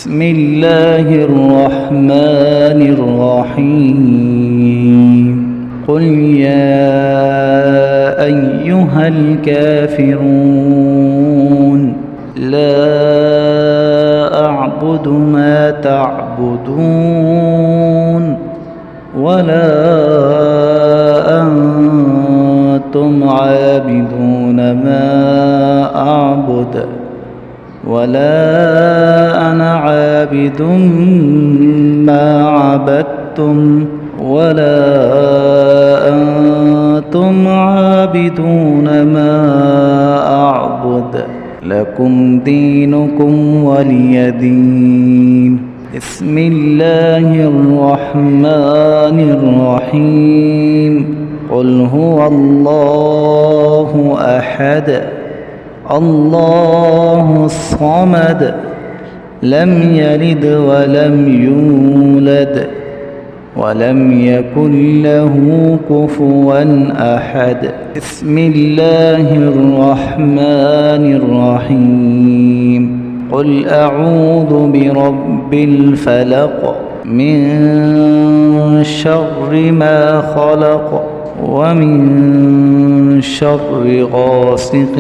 بسم الله الرحمن الرحيم قل يا أيها الكافرون لا أعبد ما تعبدون ولا أنتم عابدون ما أعبد ولا أنا عابد ما عبدتم ولا أنتم عابدون ما أعبد لكم دينكم ولي دين. بسم الله الرحمن الرحيم قل هو الله أحد الله الصمد لم يلد ولم يولد ولم يكن له كفوا أحد. بسم الله الرحمن الرحيم قل أعوذ برب الفلق من شر ما خلق ومن شر غاسق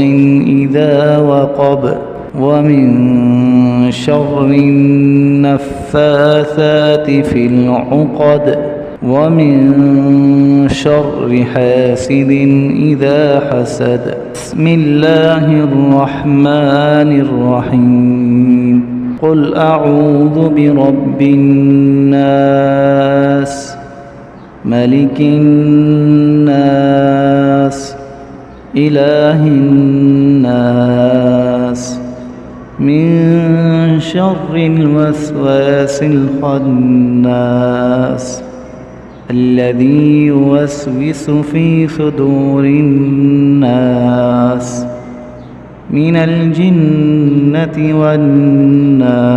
إذا وقب ومن شر النفاثات في العقد ومن شر حاسد إذا حسد. بسم الله الرحمن الرحيم قل أعوذ برب الناس ملك الناس إله الناس من شر الوسواس الخناس الذي يوسوس في صدور الناس من الجنة والناس.